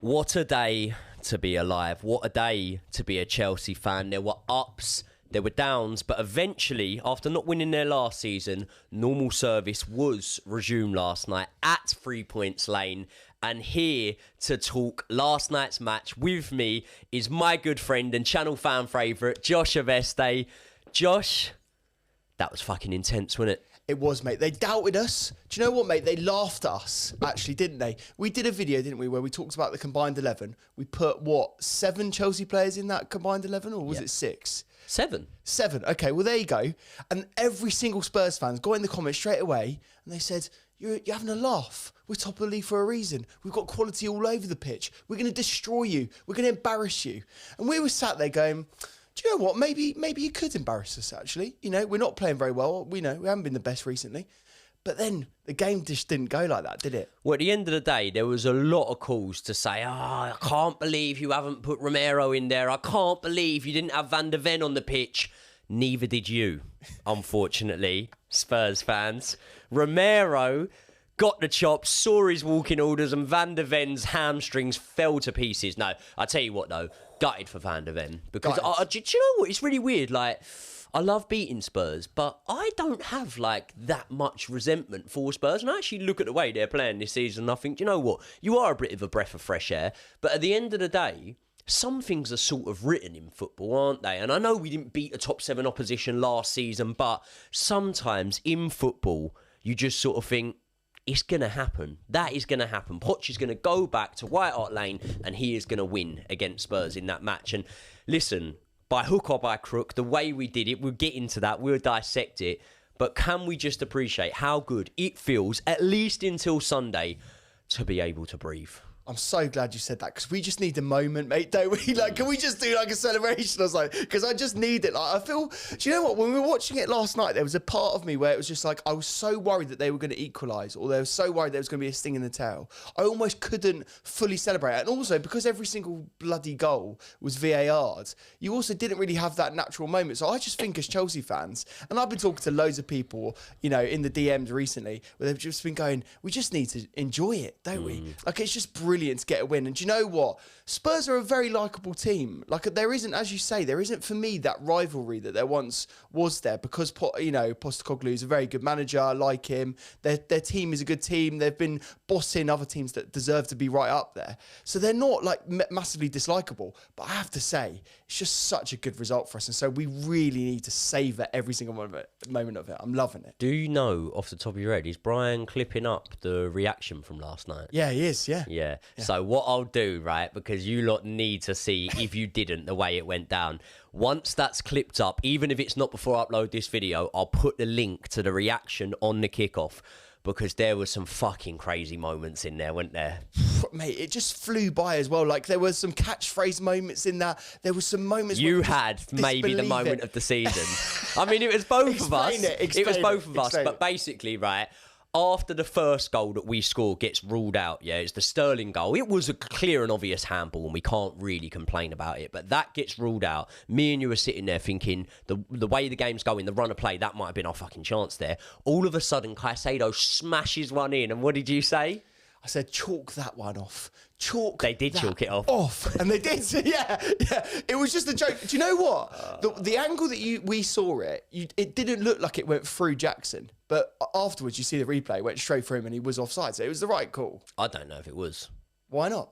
What a day to be alive. What a day to be a Chelsea fan. There were ups, there were downs, but eventually, after not winning their last season, normal service was resumed last night at 3 Points Lane. And here to talk last night's match with me is my good friend and channel fan favourite, Josh Aveste. Josh, that was fucking intense, wasn't it? It was, mate. They doubted us. Do you know what, mate? They laughed at us, actually, didn't they? We did a video, didn't we, where we talked about the combined 11. We put, 7 Chelsea players in that combined 11, or was it 6? 7. 7. Okay, well, there you go. And every single Spurs fan got in the comments straight away, and they said, you're having a laugh. We're top of the league for a reason. We've got quality all over the pitch. We're going to destroy you. We're going to embarrass you. And we were sat there going, do you know what? Maybe you could embarrass us, actually. You know, we're not playing very well. We know we haven't been the best recently. But then the game just didn't go like that, did it? Well, at the end of the day, there was a lot of calls to say, I can't believe you haven't put Romero in there. I can't believe you didn't have Van der Ven on the pitch. Neither did you, unfortunately, Spurs fans. Romero got the chops, saw his walking orders, and Van der Ven's hamstrings fell to pieces. No, I tell you what, though, gutted for Van der Ven. Because, do you know what? It's really weird. Like, I love beating Spurs, but I don't have, like, that much resentment for Spurs. And I actually look at the way they're playing this season, and I think, do you know what? You are a bit of a breath of fresh air. But at the end of the day, some things are sort of written in football, aren't they? And I know we didn't beat a top 7 opposition last season, but sometimes in football, you just sort of think, it's going to happen. That is going to happen. Poch is going to go back to White Hart Lane and he is going to win against Spurs in that match. And listen, by hook or by crook, the way we did it, we'll get into that, we'll dissect it. But can we just appreciate how good it feels, at least until Sunday, to be able to breathe? I'm so glad you said that, because we just need a moment, mate, don't we? Like, can we just do like a celebration or something? Because I just need it. Like, I feel, do you know what? When we were watching it last night, there was a part of me where it was just like, I was so worried that they were going to equalise, or they were so worried there was going to be a sting in the tail. I almost couldn't fully celebrate it. And also, because every single bloody goal was VAR'd, you also didn't really have that natural moment. So I just think as Chelsea fans, and I've been talking to loads of people, you know, in the DMs recently, where they've just been going, we just need to enjoy it, don't we? Like, it's just brilliant to get a win. And do you know what? Spurs are a very likeable team. Like, there isn't, as you say, there isn't for me that rivalry that there once was there, because, you know, Postecoglou is a very good manager. I like him. Their team is a good team. They've been bossing other teams that deserve to be right up there. So they're not like massively dislikable. But I have to say, it's just such a good result for us. And so we really need to savour every single moment of it. I'm loving it. Do you know, off the top of your head, is Brian clipping up the reaction from last night? Yeah, he is, yeah. Yeah. So what I'll do, right, because you lot need to see, if you didn't, the way it went down. Once that's clipped up, even if it's not before I upload this video, I'll put the link to the reaction on the kickoff, because there were some fucking crazy moments in there, weren't there? Mate, it just flew by as well. Like, there were some catchphrase moments in that. There were some moments you had maybe the moment of the season. I mean, it was both of us. It was both of us. But basically, right, after the first goal that we score gets ruled out, yeah, it's the Sterling goal. It was a clear and obvious handball, and we can't really complain about it. But that gets ruled out. Me and you were sitting there thinking, the way the game's going, the run of play, that might have been our fucking chance there. All of a sudden, Caicedo smashes one in, and what did you say? I said, chalk that one off. They did chalk it off. And they did. Yeah. It was just a joke. Do you know what? The angle that we saw it didn't look like it went through Jackson. But afterwards, you see the replay, it went straight through him and he was offside. So it was the right call. I don't know if it was. Why not?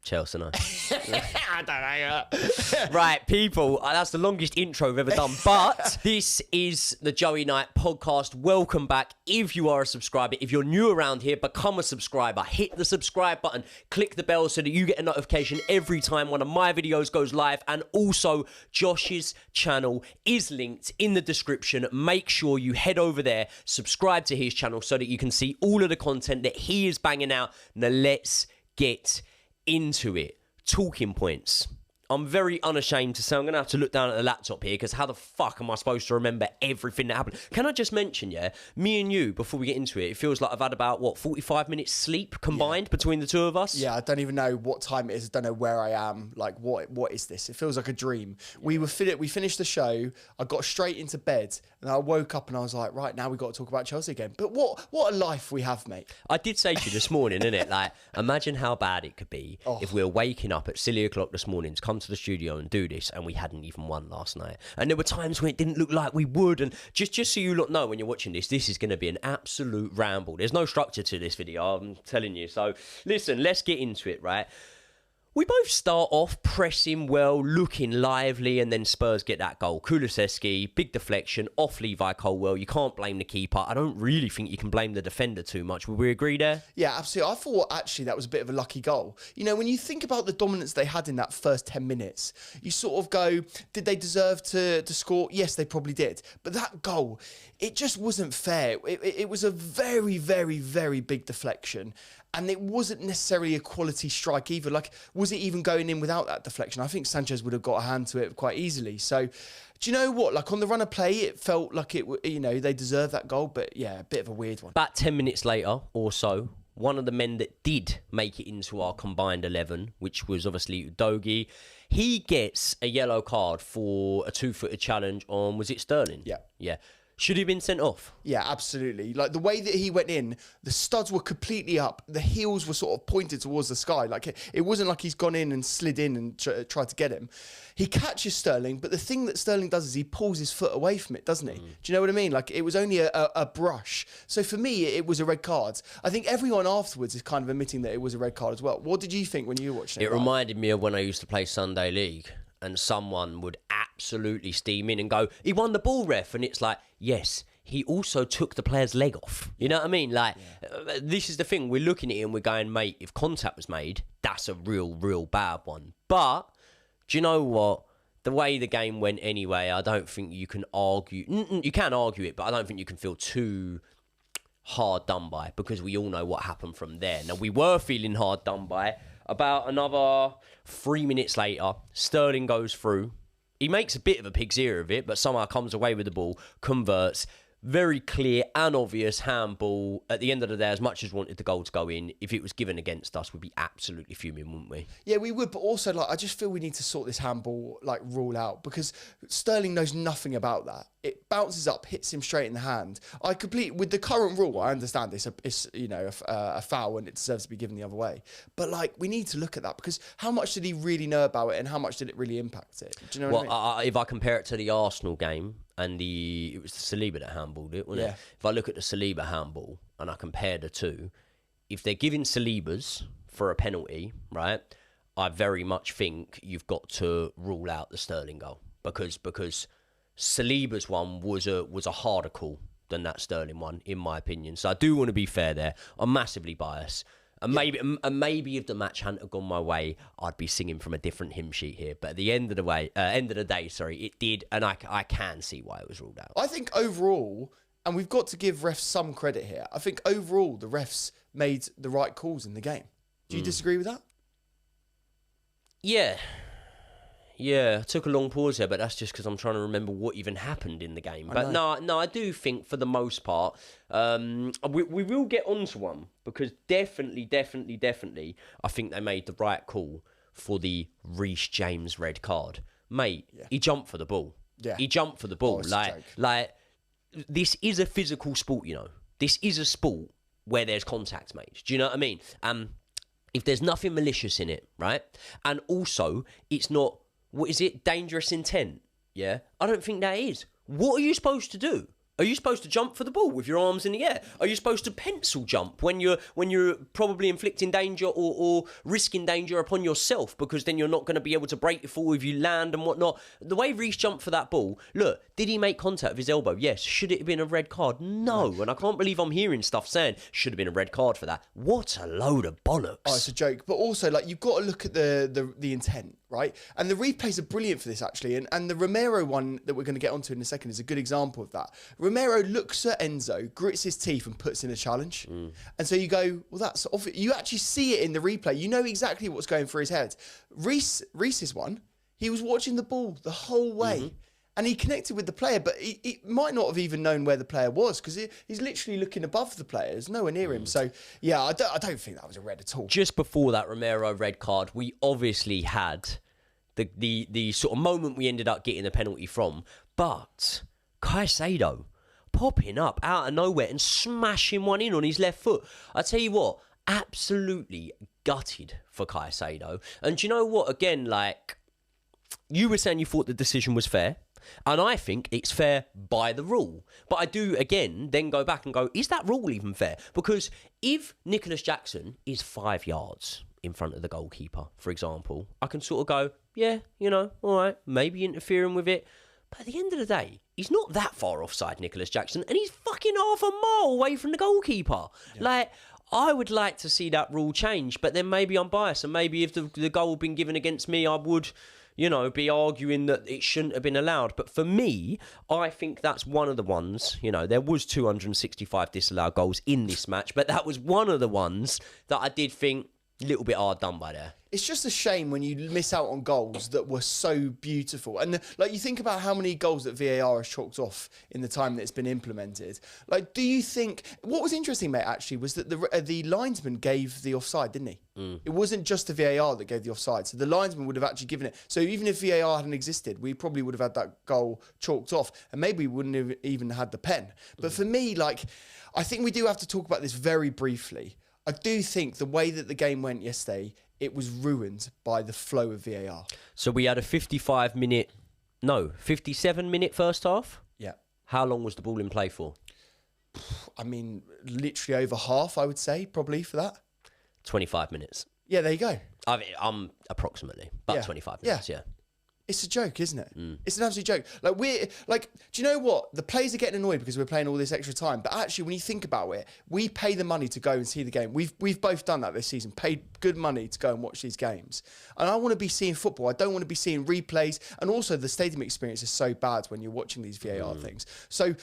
Chelsea, no. I don't know. Right, people, that's the longest intro we've ever done, but this is the Joey Knight podcast. Welcome back. If you are a subscriber, if you're new around here, become a subscriber. Hit the subscribe button, click the bell so that you get a notification every time one of my videos goes live. And also, Josh's channel is linked in the description. Make sure you head over there, subscribe to his channel so that you can see all of the content that he is banging out. Now, let's get into it. Talking points. I'm very unashamed to say I'm going to have to look down at the laptop here because how the fuck am I supposed to remember everything that happened? Can I just mention, yeah, me and you, before we get into it, it feels like I've had about, 45 minutes sleep combined between the two of us? Yeah, I don't even know what time it is. I don't know where I am. Like, what is this? It feels like a dream. We finished the show. I got straight into bed and I woke up and I was like, right, now we got to talk about Chelsea again. But what a life we have, mate. I did say to you this morning, innit? Like, imagine how bad it could be if we were waking up at silly o'clock this morning to come to the studio and do this, and we hadn't even won last night. And there were times when it didn't look like we would. And just so you lot know, when you're watching this is going to be an absolute ramble. There's no structure to this video, I'm telling you. So listen, let's get into it, right? We both start off pressing well, looking lively, and then Spurs get that goal. Kulusevski, big deflection, off Levi Colwill. You can't blame the keeper. I don't really think you can blame the defender too much. Would we agree there? Yeah, absolutely. I thought, actually, that was a bit of a lucky goal. You know, when you think about the dominance they had in that first 10 minutes, you sort of go, did they deserve to score? Yes, they probably did. But that goal, it just wasn't fair. It was a very, very, very big deflection. And it wasn't necessarily a quality strike either. Like, was it even going in without that deflection? I think Sanchez would have got a hand to it quite easily. So, do you know what? Like, on the run of play, it felt like they deserved that goal. But yeah, a bit of a weird one. About 10 minutes later or so, one of the men that did make it into our combined 11, which was obviously Udogie, he gets a yellow card for a 2-footed challenge on, was it Sterling? Yeah. Yeah. Should he have been sent off? Yeah, absolutely. Like, the way that he went in, the studs were completely up. The heels were sort of pointed towards the sky. Like, it wasn't like he's gone in and slid in and tried to get him. He catches Sterling, but the thing that Sterling does is he pulls his foot away from it, doesn't he? Do you know what I mean? Like, it was only a brush. So for me, it was a red card. I think everyone afterwards is kind of admitting that it was a red card as well. What did you think when you were watching it? It reminded me of when I used to play Sunday League and someone would absolutely steam in and go, he won the ball, ref. And it's like, yes, he also took the player's leg off. You know what I mean? Like, this is the thing. We're looking at it and we're going, mate, if contact was made, that's a real, real bad one. But do you know what? The way the game went anyway, I don't think you can argue. You can argue it, but I don't think you can feel too hard done by because we all know what happened from there. Now, we were feeling hard done by. About another 3 minutes later, Sterling goes through. He makes a bit of a pig's ear of it, but somehow comes away with the ball, converts. Very clear and obvious handball. At the end of the day, as much as wanted the goal to go in, if it was given against us, we'd be absolutely fuming, wouldn't we? Yeah, we would, but also, like, I just feel we need to sort this handball, like, rule out because Sterling knows nothing about that. It bounces up, hits him straight in the hand. With the current rule, I understand it's a foul and it deserves to be given the other way. But, like, we need to look at that because how much did he really know about it and how much did it really impact it? Do you know what I mean? If I compare it to the Arsenal game, and it was the Saliba that handballed it, wasn't it? If I look at the Saliba handball and I compare the two, if they're giving Saliba's for a penalty, right, I very much think you've got to rule out the Sterling goal because Saliba's one was a harder call than that Sterling one, in my opinion. So I do want to be fair there. I'm massively biased. And maybe if the match hadn't gone my way, I'd be singing from a different hymn sheet here. But at the end of the day, it did, and I can see why it was ruled out. I think overall, and we've got to give refs some credit here. I think overall the refs made the right calls in the game. Do you disagree with that? Yeah, I took a long pause there, but that's just because I'm trying to remember what even happened in the game. But no, I do think for the most part, we will get onto one because definitely, I think they made the right call for the Reece James red card. Mate, he jumped for the ball. Yeah. He jumped for the ball. Like, this is a physical sport, you know. This is a sport where there's contact made. Do you know what I mean? If there's nothing malicious in it, right? And also, it's not, what is it? Dangerous intent. Yeah. I don't think that is. What are you supposed to do? Are you supposed to jump for the ball with your arms in the air? Are you supposed to pencil jump when you're probably inflicting danger or risking danger upon yourself because then you're not going to be able to break your fall if you land and whatnot? The way Reece jumped for that ball, look, did he make contact with his elbow? Yes. Should it have been a red card? No. And I can't believe I'm hearing stuff saying should have been a red card for that. What a load of bollocks. Oh, it's a joke. But also, like, you've got to look at the intent, right? And the replays are brilliant for this, actually. And the Romero one that we're going to get onto in a second is a good example of that. Romero looks at Enzo, grits his teeth and puts in a challenge. And so you go, well, that's you actually see it in the replay. You know exactly what's going through his head. Reece's one, He was watching the ball the whole way. And he connected with the player, but he might not have even known where the player was because he's literally looking above the player. There's nowhere near him. So, yeah, I don't think that was a red at all. Just before that Romero red card, we obviously had the sort of moment we ended up getting the penalty from. But Caicedo popping up out of nowhere and smashing one in on his left foot. I tell you what, absolutely gutted for Caicedo. And do you know what? Again, like, you were saying you thought the decision was fair. And I think it's fair by the rule. But I do, again, then go back and go, is that rule even fair? Because if Nicholas Jackson is 5 yards in front of the goalkeeper, for example, I can sort of go, yeah, you know, all right, maybe interfering with it. But at the end of the day, he's not that far offside, Nicholas Jackson, and he's fucking half a mile away from the goalkeeper. Yeah. Like, I would like to see that rule change, but then maybe I'm biased, and maybe if the goal had been given against me, I would, you know, be arguing that it shouldn't have been allowed. But for me, I think that's one of the ones, you know, there was 265 disallowed goals in this match, but that was one of the ones that I did think a little bit hard done by there. It's just a shame when you miss out on goals that were so beautiful. And like, you think about how many goals that VAR has chalked off in the time that it's been implemented. Like, do you think what was interesting, mate, actually, was that the linesman gave the offside, didn't he? It wasn't just the VAR that gave the offside. So the linesman would have actually given it. So even if VAR hadn't existed, we probably would have had that goal chalked off, and maybe we wouldn't have even had the pen. But for me, like, I think we do have to talk about this very briefly. I do think the way that the game went yesterday, it was ruined by the flow of VAR. So we had a 57-minute first half? Yeah. How long was the ball in play for? I mean, literally over half, I would say, probably for that. 25 minutes. Yeah, there you go. I'm approximately, about 25 minutes, yeah. It's a joke, isn't it? It's an absolute joke. Like, do you know what? The players are getting annoyed because we're playing all this extra time. But actually, when you think about it, we pay the money to go and see the game. We've both done that this season, paid good money to go and watch these games. And I want to be seeing football. I don't want to be seeing replays. And also, the stadium experience is so bad when you're watching these VAR things. So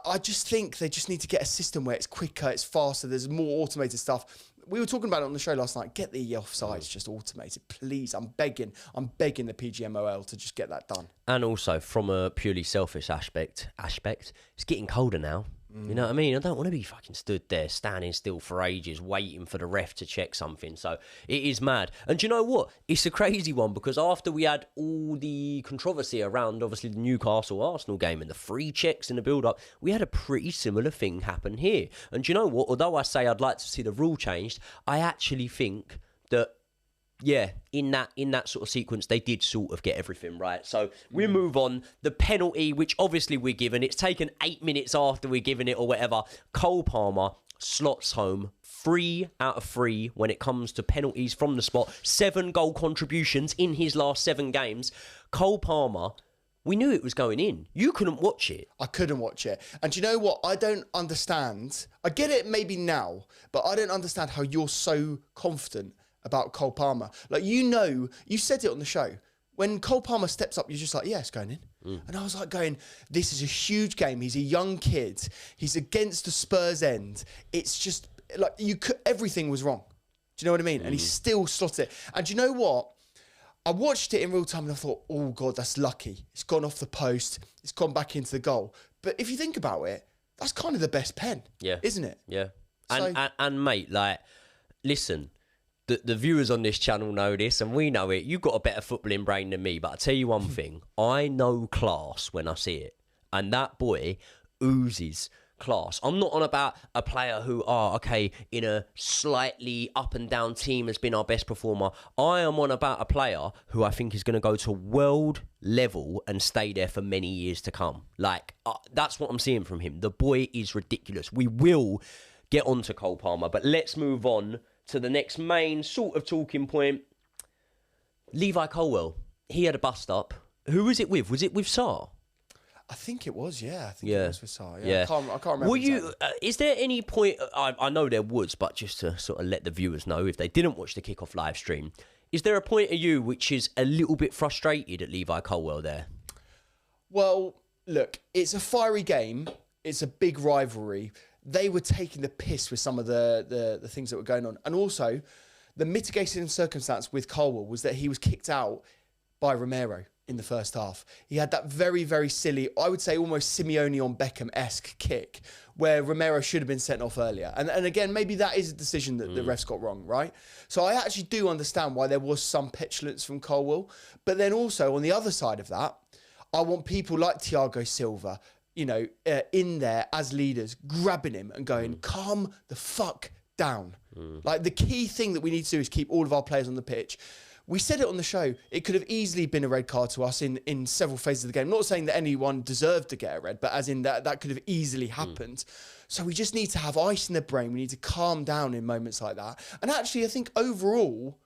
I just think they just need to get a system where it's quicker, it's faster, there's more automated stuff. We were talking about it on the show last night. Get the offsides just automated, please. I'm begging the PGMOL to just get that done. And also, from a purely selfish aspect, it's getting colder now. You know what I mean? I don't want to be fucking stood there, standing still for ages, waiting for the ref to check something. So it is mad. And do you know what? It's a crazy one because after we had all the controversy around, obviously, the Newcastle-Arsenal game and the free checks in the build-up, we had a pretty similar thing happen here. And do you know what? Although I say I'd like to see the rule changed, I actually think that, yeah, in that sort of sequence, they did sort of get everything right. So we move on. The penalty, which obviously we're given, it's taken 8 minutes after we're given it or whatever. Cole Palmer slots home 3 out of 3 when it comes to penalties from the spot. 7 goal contributions in his last 7 games. Cole Palmer, we knew it was going in. You couldn't watch it. I couldn't watch it. And do you know what? I don't understand. I get it maybe now, but I don't understand how you're so confident about Cole Palmer. Like, you know, you said it on the show. When Cole Palmer steps up, you're just like, yeah, it's going in. And I was like going, this is a huge game. He's a young kid. He's against the Spurs end. It's just, like, everything was wrong. Do you know what I mean? And he still slotted it. And do you know what? I watched it in real time and I thought, oh, God, that's lucky. It's gone off the post. It's gone back into the goal. But if you think about it, that's kind of the best pen, isn't it? Yeah. And mate, like, listen, the viewers on this channel know this, and we know it. You've got a better footballing brain than me, but I'll tell you one thing. I know class when I see it. And that boy oozes class. I'm not on about a player who, in a slightly up and down team has been our best performer. I am on about a player who I think is going to go to world level and stay there for many years to come. Like, that's what I'm seeing from him. The boy is ridiculous. We will get on to Cole Palmer, but let's move on to the next main sort of talking point. Levi Colwill, he had a bust up. Who was it with? Was it with Sarr? I think it was, yeah. I think it was with Sarr. Yeah. I can't remember. Were you? Is there any point? I know there was, but just to sort of let the viewers know if they didn't watch the kickoff live stream, is there a point of you which is a little bit frustrated at Levi Colwill there? Well, look, it's a fiery game. It's a big rivalry. They were taking the piss with some of the things that were going on. And also, the mitigating circumstance with Colwill was that he was kicked out by Romero in the first half. He had that very, very silly, I would say almost Simeone on Beckham-esque kick where Romero should have been sent off earlier. And again, maybe that is a decision that the refs got wrong, right? So I actually do understand why there was some petulance from Colwill. But then also on the other side of that, I want people like Thiago Silva, in there as leaders, grabbing him and going, calm the fuck down. Like the key thing that we need to do is keep all of our players on the pitch. We said it on the show, it could have easily been a red card to us in several phases of the game. Not saying that anyone deserved to get a red, but as in that could have easily happened. So we just need to have ice in the brain. We need to calm down in moments like that. And actually, I think overall,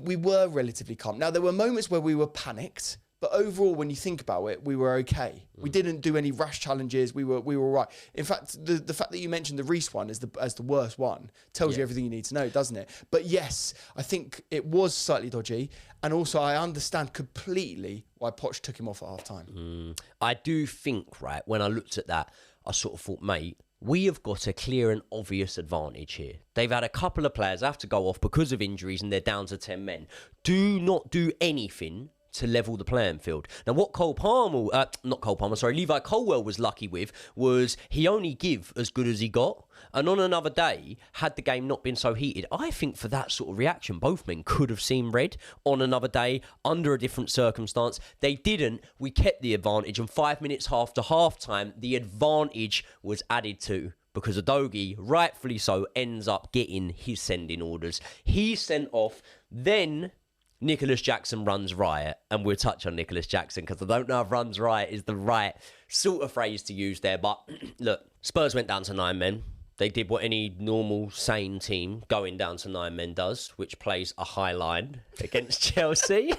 we were relatively calm. Now, there were moments where we were panicked, but overall, when you think about it, we were okay. We didn't do any rash challenges. We were all right. In fact, the fact that you mentioned the Reece one as the worst one tells you everything you need to know, doesn't it? But yes, I think it was slightly dodgy. And also, I understand completely why Poch took him off at half-time. I do think, right, when I looked at that, I sort of thought, mate, we have got a clear and obvious advantage here. They've had a couple of players have to go off because of injuries and they're down to 10 men. Do not do anything to level the playing field. Now, what Levi Colwill was lucky with was he only give as good as he got. And on another day, had the game not been so heated, I think for that sort of reaction, both men could have seen red on another day under a different circumstance. They didn't. We kept the advantage. And 5 minutes after half-time, the advantage was added to because Udogie, rightfully so, ends up getting his sending orders. He's sent off. Then Nicholas Jackson runs riot, and we'll touch on Nicholas Jackson because I don't know if runs riot is the right sort of phrase to use there. But look, Spurs went down to 9 men. They did what any normal, sane team going down to 9 men does, which plays a high line against Chelsea.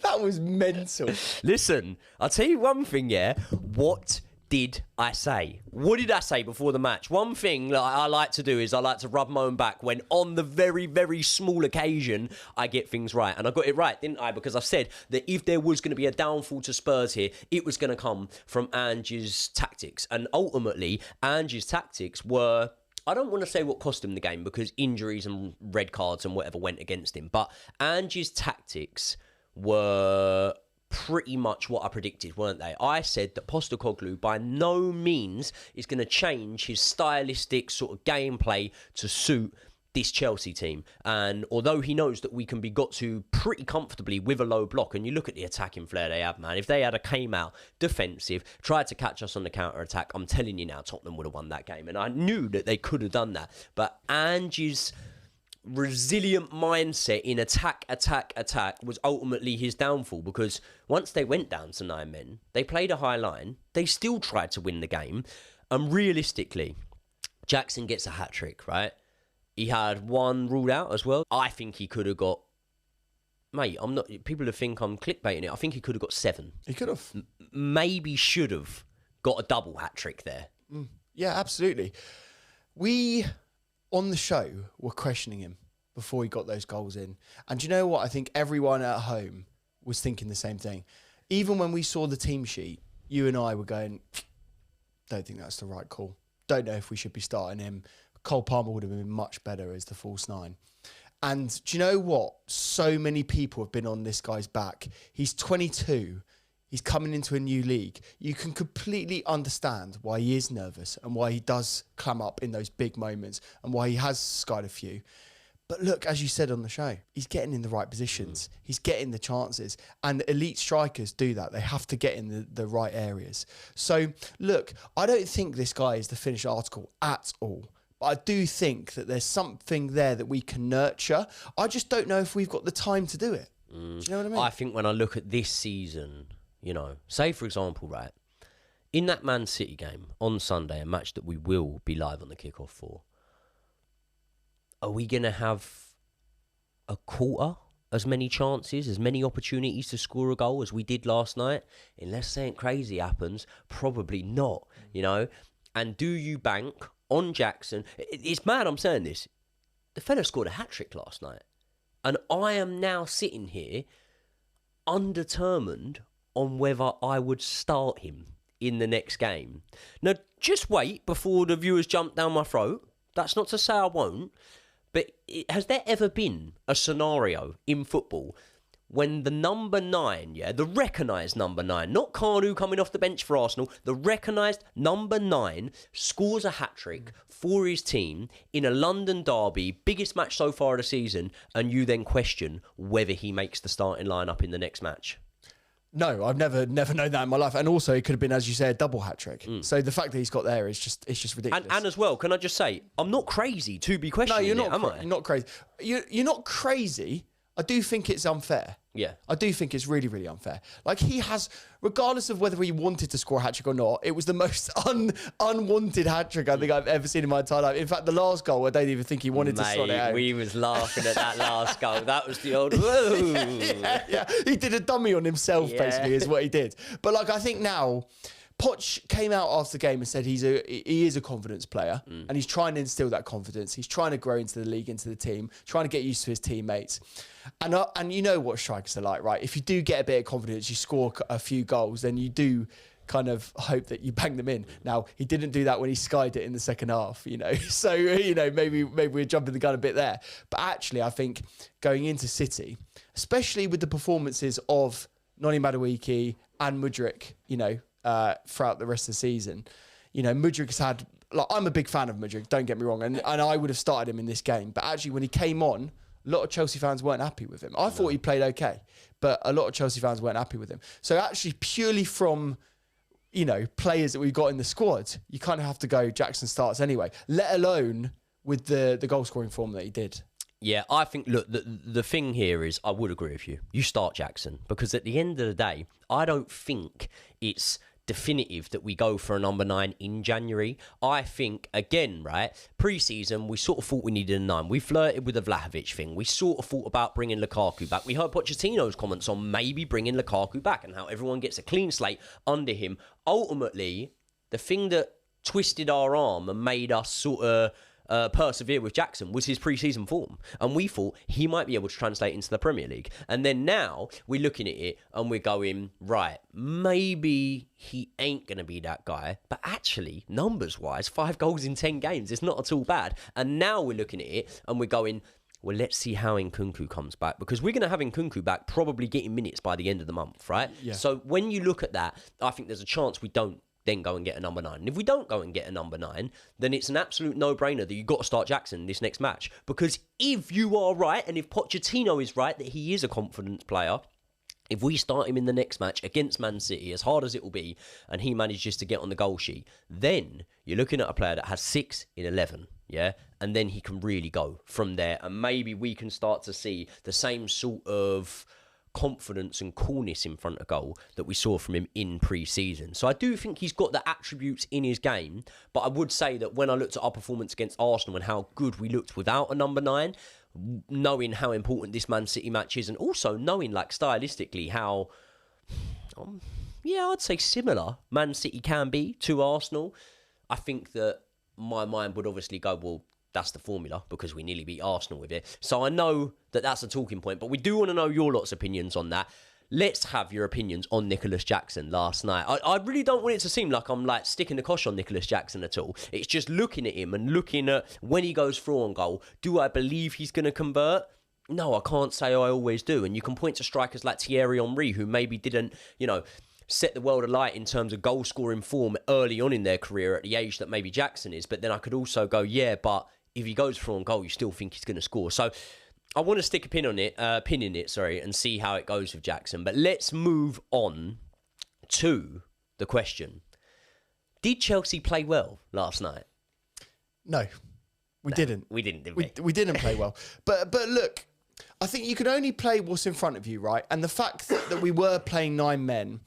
That was mental. Listen, I'll tell you one thing, yeah. What did I say? What did I say before the match? One thing that I like to do is I like to rub my own back when on the very, very small occasion I get things right. And I got it right, didn't I? Because I said that if there was going to be a downfall to Spurs here, it was going to come from Ange's tactics. And ultimately, Ange's tactics were, I don't want to say what cost him the game because injuries and red cards and whatever went against him. But Ange's tactics were pretty much what I predicted, weren't they? I said that Postecoglou by no means is going to change his stylistic sort of gameplay to suit this Chelsea team. And although he knows that we can be got to pretty comfortably with a low block, and you look at the attacking flair they have, man, if they had came out defensive, tried to catch us on the counter-attack, I'm telling you now, Tottenham would have won that game. And I knew that they could have done that. But Ange's resilient mindset in attack was ultimately his downfall, because once they went down to 9 men, they played a high line, they still tried to win the game, and realistically, Jackson gets a hat-trick, right? He had one ruled out as well. I think he could have got, mate, I'm not, people think I'm clickbaiting it, I think he could have got 7. He could have. Maybe should have got a double hat-trick there. Yeah, absolutely. We, on the show, were questioning him before he got those goals in. And do you know what? I think everyone at home was thinking the same thing. Even when we saw the team sheet, you and I were going, don't think that's the right call. Don't know if we should be starting him. Cole Palmer would have been much better as the false 9. And do you know what? So many people have been on this guy's back. He's 22. He's coming into a new league. You can completely understand why he is nervous and why he does clam up in those big moments and why he has skied a few. But look, as you said on the show, he's getting in the right positions. He's getting the chances. And elite strikers do that. They have to get in the right areas. So, look, I don't think this guy is the finished article at all. But I do think that there's something there that we can nurture. I just don't know if we've got the time to do it. Do you know what I mean? I think when I look at this season, you know, say, for example, right, in that Man City game on Sunday, a match that we will be live on the kickoff for, are we going to have a quarter as many chances, as many opportunities to score a goal as we did last night? Unless something crazy happens, probably not, you know? And do you bank on Jackson? It's mad I'm saying this. The fella scored a hat-trick last night. And I am now sitting here undetermined on whether I would start him in the next game. Now, just wait before the viewers jump down my throat. That's not to say I won't. But has there ever been a scenario in football when the number 9, the recognised number 9, not Kanu coming off the bench for Arsenal, the recognised number 9 scores a hat-trick for his team in a London derby, biggest match so far of the season, and you then question whether he makes the starting lineup in the next match? No, I've never known that in my life. And also, it could have been, as you say, a double hat-trick. So the fact that he's got there is just ridiculous. And as well, can I just say, I'm not crazy to be questioning you're not. am I? You're not crazy. You're not crazy. I do think it's unfair. Yeah. I do think it's really, really unfair. Like, he has, regardless of whether he wanted to score a hat-trick or not, it was the most unwanted hat-trick I think I've ever seen in my entire life. In fact, the last goal, I don't even think he wanted to sort it out. We was laughing at that last goal. That was the old, whoa. yeah. He did a dummy on himself, basically, is what he did. But, like, I think now, Poch came out after the game and said he is a confidence player, and he's trying to instill that confidence. He's trying to grow into the league, into the team, trying to get used to his teammates. And you know what strikers are like, right? If you do get a bit of confidence, you score a few goals, then you do kind of hope that you bang them in. Now, he didn't do that when he skied it in the second half, So, maybe we're jumping the gun a bit there. But actually, I think going into City, especially with the performances of Noni Madueke and Mudryk, throughout the rest of the season, Mudryk's had... Like, I'm a big fan of Mudryk, don't get me wrong, and I would have started him in this game. But actually, when he came on, a lot of Chelsea fans weren't happy with him. I thought he played okay, but a lot of Chelsea fans weren't happy with him. So actually, purely from, players that we've got in the squad, you kind of have to go Jackson starts anyway, let alone with the goal-scoring form that he did. Yeah, I think, look, the thing here is, I would agree with you. You start Jackson, because at the end of the day, I don't think it's definitive that we go for a number 9 in January. I think, again, right, pre-season, we sort of thought we needed a 9. We flirted with the Vlahovic thing. We sort of thought about bringing Lukaku back. We heard Pochettino's comments on maybe bringing Lukaku back and how everyone gets a clean slate under him. Ultimately, the thing that twisted our arm and made us sort of persevere with Jackson was his pre-season form, and we thought he might be able to translate into the Premier League. And then now we're looking at it and we're going, right, maybe he ain't going to be that guy, but actually, numbers wise, 5 goals in 10 games, it's not at all bad. And now we're looking at it and we're going, well, let's see how Nkunku comes back, because we're going to have Nkunku back probably getting minutes by the end of the month, right? Yeah. So when you look at that, I think there's a chance we don't then go and get a number 9. And if we don't go and get a number 9, then it's an absolute no-brainer that you've got to start Jackson this next match. Because if you are right, and if Pochettino is right that he is a confidence player, if we start him in the next match against Man City, as hard as it will be, and he manages to get on the goal sheet, then you're looking at a player that has 6 in 11, yeah? And then he can really go from there. And maybe we can start to see the same sort of confidence and coolness in front of goal that we saw from him in pre-season. So I do think he's got the attributes in his game, but I would say that when I looked at our performance against Arsenal and how good we looked without a number 9, knowing how important this Man City match is, and also knowing, like, stylistically how, I'd say similar Man City can be to Arsenal, I think that my mind would obviously go, well, that's the formula, because we nearly beat Arsenal with it. So I know that that's a talking point, but we do want to know your lot's opinions on that. Let's have your opinions on Nicholas Jackson last night. I really don't want it to seem like I'm like sticking the cosh on Nicholas Jackson at all. It's just looking at him and looking at when he goes through on goal. Do I believe he's going to convert? No, I can't say I always do. And you can point to strikers like Thierry Henry, who maybe didn't, set the world alight in terms of goal-scoring form early on in their career at the age that maybe Jackson is. But then I could also go, but if he goes for on goal, you still think he's going to score. So I want to stick a pin in it, and see how it goes with Jackson. But let's move on to the question. Did Chelsea play well last night? No, we didn't. We didn't, did we? We didn't play well. But look, I think you can only play what's in front of you, right? And the fact that we were playing 9 men,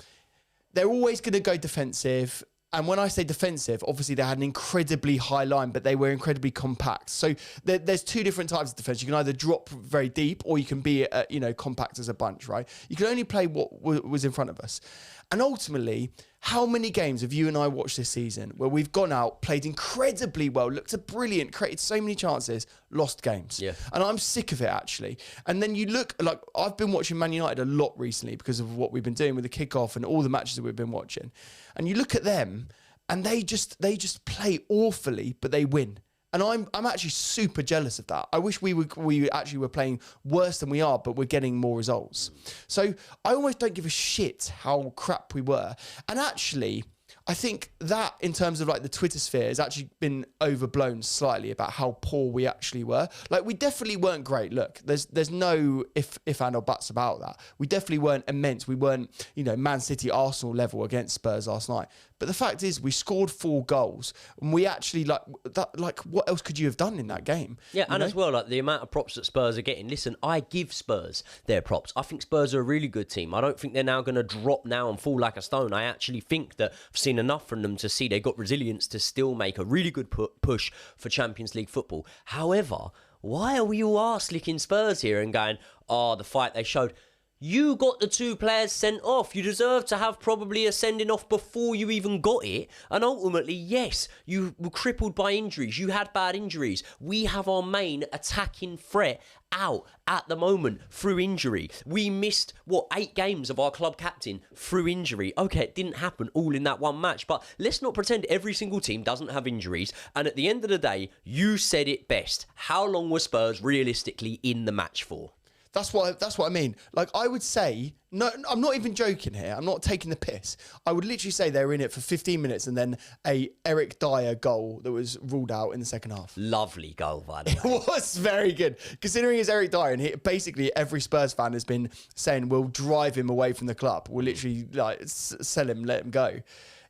they're always going to go defensive. And when I say defensive, obviously they had an incredibly high line, but they were incredibly compact. So there's 2 different types of defense. You can either drop very deep, or you can be, compact as a bunch, right? You can only play what was in front of us. And ultimately, how many games have you and I watched this season where we've gone out, played incredibly well, looked brilliant, created so many chances, lost games? Yeah. And I'm sick of it, actually. And then you look, like, I've been watching Man United a lot recently because of what we've been doing with the kickoff and all the matches that we've been watching. And you look at them, and they just play awfully, but they win. And I'm actually super jealous of that. I wish we actually were playing worse than we are, but we're getting more results. So I almost don't give a shit how crap we were. And actually, I think that in terms of like the Twitter sphere has actually been overblown slightly about how poor we actually were. Like we definitely weren't great. Look, there's no if and or buts about that. We definitely weren't immense. We weren't, Man City, Arsenal level against Spurs last night. But the fact is, we scored 4 goals, and we actually what else could you have done in that game? Yeah, and as well, like the amount of props that Spurs are getting. Listen, I give Spurs their props. I think Spurs are a really good team. I don't think they're now going to drop now and fall like a stone. I actually think that I've seen enough from them to see they've got resilience to still make a really good push for Champions League football. However, why are we all arse-licking Spurs here and going, the fight they showed? You got the 2 players sent off. You deserve to have probably a sending off before you even got it. And ultimately, yes, you were crippled by injuries. You had bad injuries. We have our main attacking threat out at the moment through injury. We missed, 8 games of our club captain through injury. Okay, it didn't happen all in that one match, but let's not pretend every single team doesn't have injuries. And at the end of the day, you said it best. How long were Spurs realistically in the match for? That's what I mean. Like, I would say, no, I'm not even joking here. I'm not taking the piss. I would literally say they were in it for 15 minutes and then a Eric Dyer goal that was ruled out in the second half. Lovely goal, by the way. It was very good. Considering it's Eric Dyer, and basically every Spurs fan has been saying, we'll drive him away from the club. We'll literally sell him, let him go.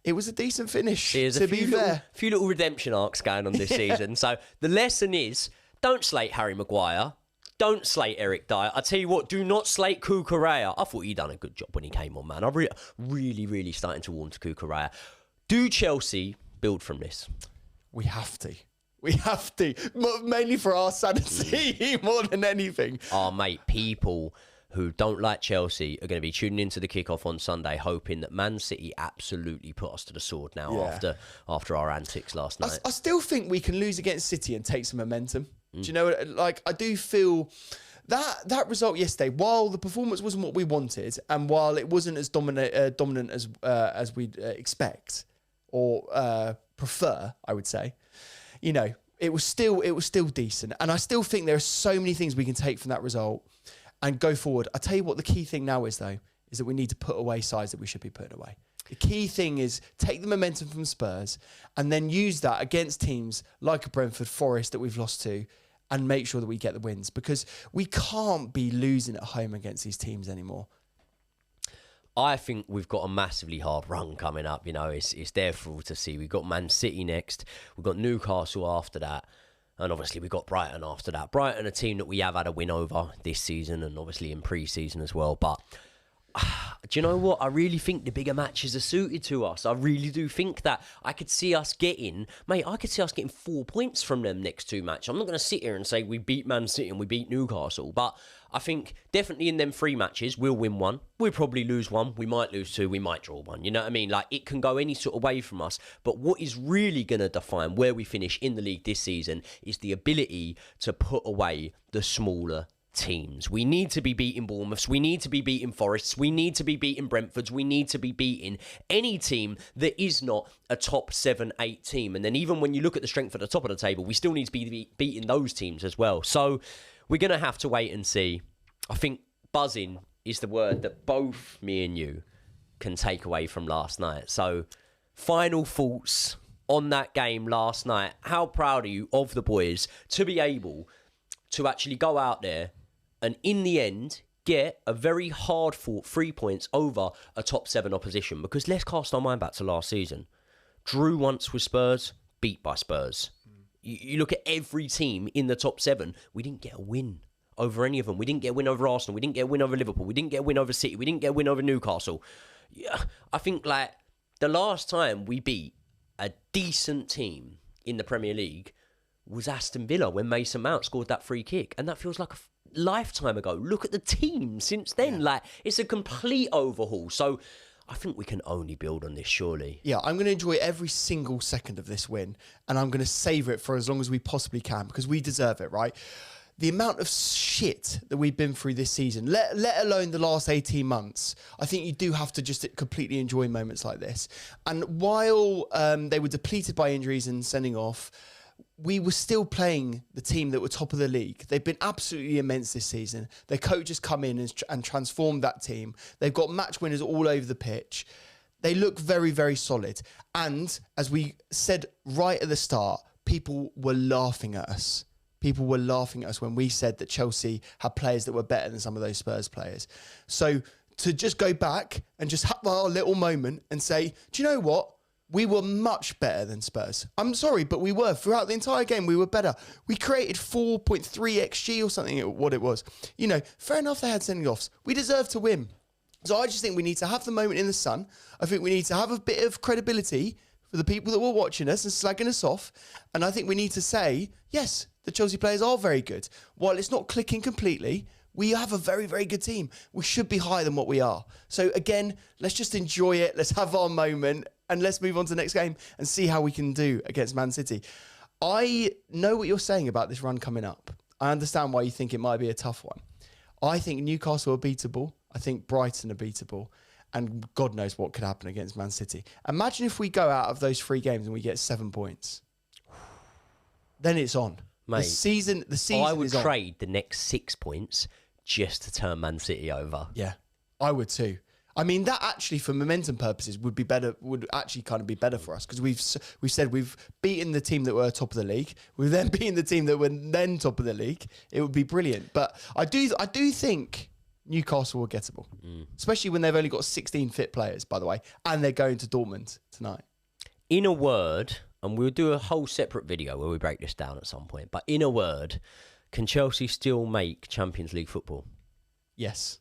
It was a decent finish, to be fair. A few little redemption arcs going on this season. So the lesson is, don't slate Harry Maguire. Don't slate Eric Dyer. I tell you what, do not slate Cucurella. I thought he'd done a good job when he came on, man. I'm really starting to warm to Cucurella. Do Chelsea build from this? We have to. We have to. Mainly for our sanity more than anything. Oh, mate, people who don't like Chelsea are going to be tuning into the kickoff on Sunday hoping that Man City absolutely put us to the sword now after our antics last night. I still think we can lose against City and take some momentum. Do you know, like, I do feel that result yesterday, while the performance wasn't what we wanted, and while it wasn't as dominant as we'd expect or prefer, I would say, it was still decent. And I still think there are so many things we can take from that result and go forward. I tell you what, the key thing now is that we need to put away sides that we should be putting away. The key thing is take the momentum from Spurs and then use that against teams like a Brentford, Forest that we've lost to, and make sure that we get the wins, because we can't be losing at home against these teams anymore. I think we've got a massively hard run coming up. It's there for all to see. We've got Man City next. We've got Newcastle after that. And obviously we've got Brighton after that. Brighton, a team that we have had a win over this season and obviously in pre-season as well. But do you know what? I really think the bigger matches are suited to us. I really do think that I could see us getting 4 points from them next 2 matches. I'm not going to sit here and say we beat Man City and we beat Newcastle, but I think definitely in them 3 matches, we'll win 1. We'll probably lose 1. We might lose 2. We might draw 1. You know what I mean? Like, it can go any sort of way from us. But what is really going to define where we finish in the league this season is the ability to put away the smaller teams. We need to be beating Bournemouths. We need to be beating Forests. We need to be beating Brentfords. We need to be beating any team that is not a top 7, 8 team. And then even when you look at the strength at the top of the table, we still need to be beating those teams as well. So we're going to have to wait and see. I think buzzing is the word that both me and you can take away from last night. So final thoughts on that game last night. How proud are you of the boys to be able to actually go out there and in the end get a very hard-fought 3 points over a top 7 opposition? Because let's cast our mind back to last season. Drew once with Spurs, beat by Spurs. You look at every team in the top 7, we didn't get a win over any of them. We didn't get a win over Arsenal. We didn't get a win over Liverpool. We didn't get a win over City. We didn't get a win over Newcastle. Yeah, I think like the last time we beat a decent team in the Premier League was Aston Villa when Mason Mount scored that free kick. And that feels like a lifetime ago. Look at the team since then. Yeah. Like, it's a complete overhaul. So I think we can only build on this, surely. Yeah, I'm going to enjoy every single second of this win. And I'm going to savour it for as long as we possibly can, because we deserve it, right? The amount of shit that we've been through this season, let alone the last 18 months, I think you do have to just completely enjoy moments like this. And while they were depleted by injuries and sending off, we were still playing the team that were top of the league. They've been absolutely immense this season. Their coach has come in and transformed that team. They've got match winners all over the pitch. They look very, very solid. And as we said right at the start, people were laughing at us. People were laughing at us when we said that Chelsea had players that were better than some of those Spurs players. So to just go back and just have our little moment and say, do you know what? We were much better than Spurs. I'm sorry, but we were. Throughout the entire game, we were better. We created 4.3 XG or something, what it was. You know, fair enough they had sending-offs. We deserve to win. So I just think we need to have the moment in the sun. I think we need to have a bit of credibility for the people that were watching us and slagging us off. And I think we need to say, yes, the Chelsea players are very good. While it's not clicking completely, we have a very, very good team. We should be higher than what we are. So again, let's just enjoy it. Let's have our moment and let's move on to the next game and see how we can do against Man City. I know what you're saying about this run coming up. I understand why you think it might be a tough one. I think Newcastle are beatable. I think Brighton are beatable. And God knows what could happen against Man City. Imagine if we go out of those 3 games and we get 7 points. Then it's on. Mate, the season I would is on. trade the next 6 points just to turn Man City over. Yeah, I would too. I mean, that actually, for momentum purposes, would be better. Would actually kind of be better for us because we've said we've beaten the team that were top of the league. We've then beaten the team that were then top of the league. It would be brilliant. But I do think Newcastle are gettable, especially when they've only got 16 fit players, by the way, and they're going to Dortmund tonight. In a word, and we'll do a whole separate video where we break this down at some point. But in a word, can Chelsea still make Champions League football? Yes.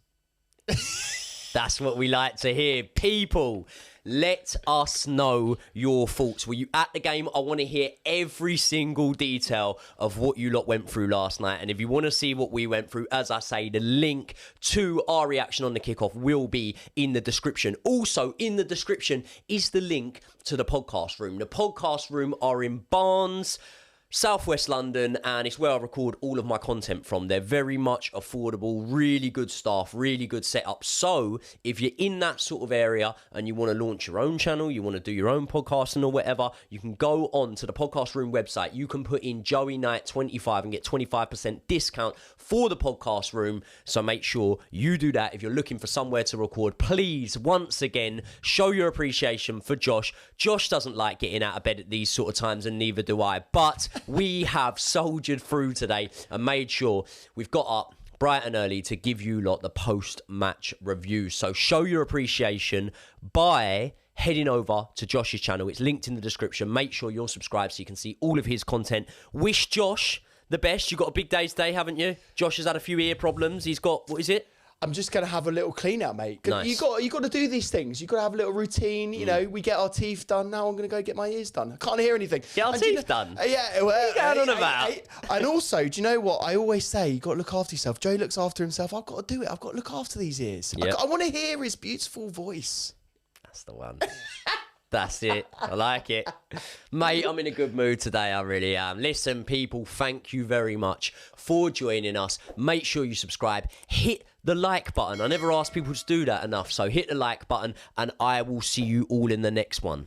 That's what we like to hear. People, let us know your thoughts. Were you at the game? I want to hear every single detail of what you lot went through last night. And if you want to see what we went through, as I say, the link to our reaction on the kickoff will be in the description. Also, in the description is the link to the podcast room. The podcast room are in Barnes, Southwest London, and it's where I record all of my content from. They're very much affordable, really good staff, really good setup. So if you're in that sort of area and you want to launch your own channel, you want to do your own podcasting or whatever, you can go on to the podcast room website. You can put in Joey Knight 25 and get 25% discount for the podcast room. So make sure you do that if you're looking for somewhere to record. Please, once again, show your appreciation for Josh. Josh doesn't like getting out of bed at these sort of times, and neither do I. But we have soldiered through today and made sure we've got up bright and early to give you lot the post-match review. So show your appreciation by heading over to Josh's channel. It's linked in the description. Make sure you're subscribed so you can see all of his content. Wish Josh the best. You've got a big day today, haven't you? Josh has had a few ear problems. He's got, what is it? I'm just going to have a little clean out, mate. Nice. You got to do these things. You got to have a little routine. You know, we get our teeth done. Now I'm going to go get my ears done. I can't hear anything. Get our teeth done? Yeah. Well, what are you going on about? And also, do you know what? I always say you got to look after yourself. Joe looks after himself. I've got to do it. I've got to look after these ears. Yep. I want to hear his beautiful voice. That's the one. That's it. I like it. Mate, I'm in a good mood today. I really am. Listen, people, thank you very much for joining us. Make sure you subscribe. Hit the like button. I never ask people to do that enough. So hit the like button and I will see you all in the next one.